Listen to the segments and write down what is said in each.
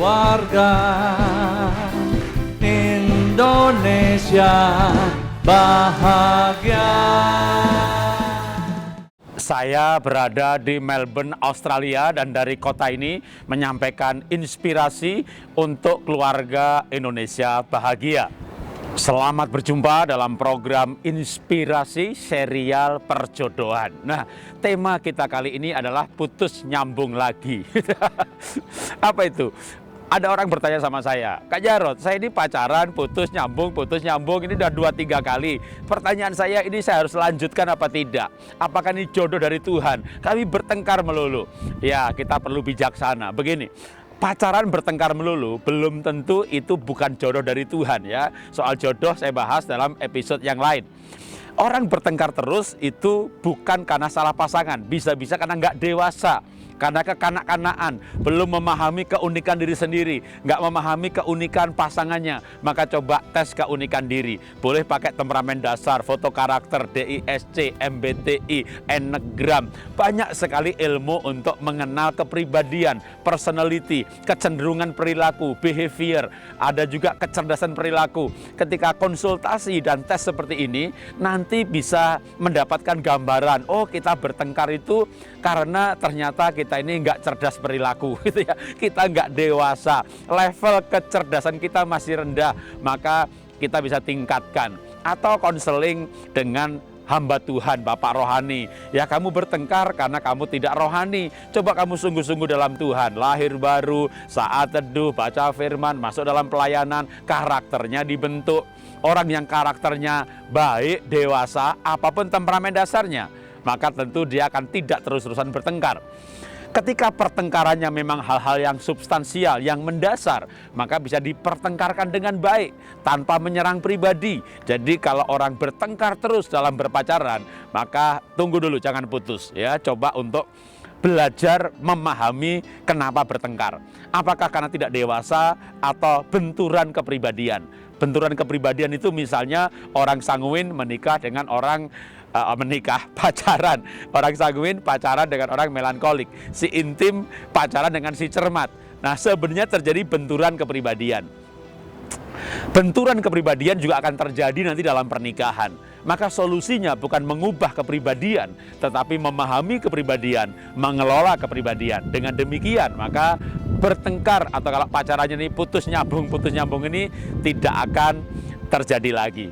keluarga Indonesia bahagia. Saya berada di Melbourne, Australia, dan dari kota ini menyampaikan inspirasi untuk keluarga Indonesia bahagia. Selamat berjumpa dalam program Inspirasi Serial Perjodohan. Nah, tema kita kali ini adalah putus nyambung lagi. Apa itu? Ada orang bertanya sama saya, Kak Jarod, saya ini pacaran, putus nyambung, ini udah 2-3 kali. Pertanyaan saya, ini saya harus lanjutkan apa tidak? Apakah ini jodoh dari Tuhan? Kami bertengkar melulu. Ya, kita perlu bijaksana. Begini, pacaran bertengkar melulu belum tentu itu bukan jodoh dari Tuhan ya. Soal jodoh saya bahas dalam episode yang lain. Orang bertengkar terus itu bukan karena salah pasangan, bisa-bisa karena nggak dewasa. Karena kekanak-kanakan, belum memahami keunikan diri sendiri, nggak memahami keunikan pasangannya, maka coba tes keunikan diri. Boleh pakai temperamen dasar, foto karakter, DISC, MBTI, Enneagram. Banyak sekali ilmu untuk mengenal kepribadian, personality, kecenderungan perilaku, behavior. Ada juga kecerdasan perilaku. Ketika konsultasi dan tes seperti ini, nanti bisa mendapatkan gambaran, oh kita bertengkar itu karena ternyata kita ini nggak cerdas perilaku, gitu ya. Kita nggak dewasa, level kecerdasan kita masih rendah, maka kita bisa tingkatkan. Atau konseling dengan hamba Tuhan, Bapak rohani. Ya, kamu bertengkar karena kamu tidak rohani. Coba kamu sungguh-sungguh dalam Tuhan, lahir baru, saat teduh, baca firman, masuk dalam pelayanan, karakternya dibentuk. Orang yang karakternya baik, dewasa, apapun temperamen dasarnya, maka tentu dia akan tidak terus-terusan bertengkar. Ketika pertengkarannya memang hal-hal yang substansial, yang mendasar, maka bisa dipertengkarkan dengan baik, tanpa menyerang pribadi. Jadi kalau orang bertengkar terus dalam berpacaran, maka tunggu dulu, jangan putus. Ya, coba untuk belajar memahami kenapa bertengkar. Apakah karena tidak dewasa atau benturan kepribadian. Benturan kepribadian itu misalnya orang sanguin menikah dengan orang pacaran. Orang sanguin pacaran dengan orang melankolik. Si intim pacaran dengan si cermat. Nah, sebenarnya terjadi benturan kepribadian. Benturan kepribadian juga akan terjadi nanti dalam pernikahan. Maka solusinya bukan mengubah kepribadian, tetapi memahami kepribadian, mengelola kepribadian. Dengan demikian, maka bertengkar atau kalau pacarannya ini putus nyambung ini tidak akan terjadi lagi.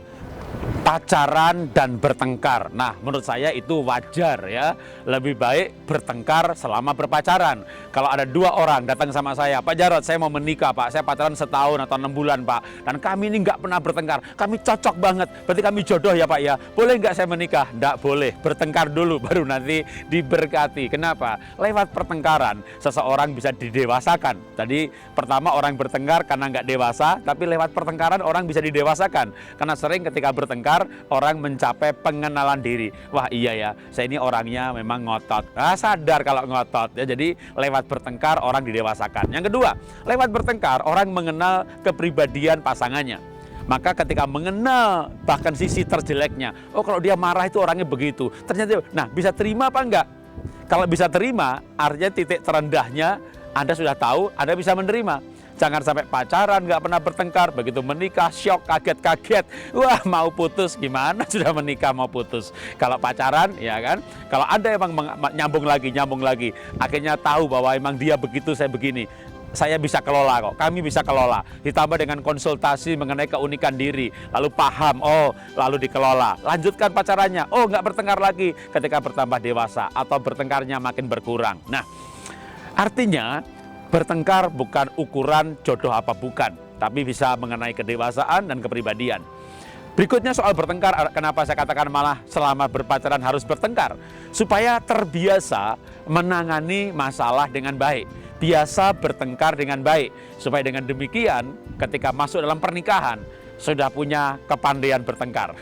Pacaran dan bertengkar. Nah, menurut saya itu wajar ya. Lebih baik bertengkar selama berpacaran. Kalau ada 2 orang datang sama saya, Pak Jarod, saya mau menikah Pak. Saya pacaran setahun atau 6 bulan Pak. Dan kami ini nggak pernah bertengkar. Kami cocok banget. Berarti kami jodoh ya Pak ya. Boleh nggak saya menikah? Nggak boleh. Bertengkar dulu baru nanti diberkati. Kenapa? Lewat pertengkaran seseorang bisa didewasakan. Tadi pertama orang bertengkar karena nggak dewasa, tapi lewat pertengkaran orang bisa didewasakan. Karena sering ketika bertengkar, orang mencapai pengenalan diri. Wah iya ya, saya ini orangnya memang ngotot. Sadar kalau ngotot. Ya, jadi lewat bertengkar orang didewasakan. Yang kedua, lewat bertengkar orang mengenal kepribadian pasangannya. Maka ketika mengenal bahkan sisi terjeleknya, oh kalau dia marah itu orangnya begitu. Ternyata, nah bisa terima apa enggak? Kalau bisa terima, artinya titik terendahnya Anda sudah tahu, Anda bisa menerima. Jangan sampai pacaran nggak pernah bertengkar, begitu menikah syok, kaget-kaget, wah mau putus, gimana sudah menikah mau putus. Kalau pacaran ya kan, kalau Anda emang nyambung lagi, akhirnya tahu bahwa emang dia begitu, saya begini, saya bisa kelola kok, kami bisa kelola. Ditambah dengan konsultasi mengenai keunikan diri, lalu paham, oh lalu dikelola. Lanjutkan pacarannya, oh nggak bertengkar lagi ketika bertambah dewasa atau bertengkarnya makin berkurang. Nah, artinya bertengkar bukan ukuran jodoh apa bukan, tapi bisa mengenai kedewasaan dan kepribadian. Berikutnya soal bertengkar, kenapa saya katakan malah selama berpacaran harus bertengkar? Supaya terbiasa menangani masalah dengan baik, biasa bertengkar dengan baik. Supaya dengan demikian ketika masuk dalam pernikahan, sudah punya kepandaian bertengkar.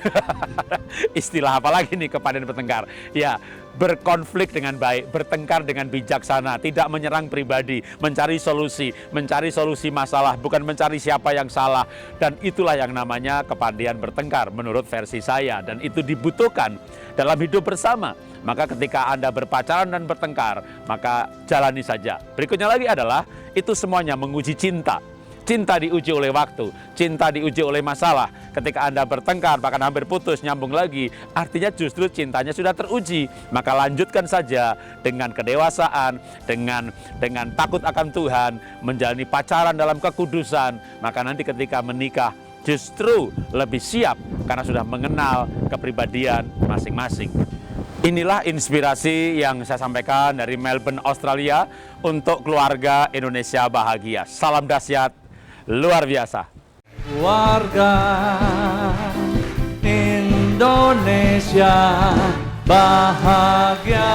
Istilah apa lagi nih kepandaian bertengkar? Ya, berkonflik dengan baik, bertengkar dengan bijaksana, tidak menyerang pribadi, mencari solusi masalah, bukan mencari siapa yang salah. Dan itulah yang namanya kepandaian bertengkar menurut versi saya, dan itu dibutuhkan dalam hidup bersama. Maka ketika Anda berpacaran dan bertengkar, maka jalani saja. Berikutnya lagi adalah itu semuanya menguji cinta. Cinta diuji oleh waktu, cinta diuji oleh masalah. Ketika Anda bertengkar, bahkan hampir putus, nyambung lagi, artinya justru cintanya sudah teruji. Maka lanjutkan saja dengan kedewasaan, dengan takut akan Tuhan, menjalani pacaran dalam kekudusan. Maka nanti ketika menikah, justru lebih siap karena sudah mengenal kepribadian masing-masing. Inilah inspirasi yang saya sampaikan dari Melbourne, Australia untuk keluarga Indonesia bahagia. Salam dahsyat, luar biasa. Keluarga Indonesia bahagia.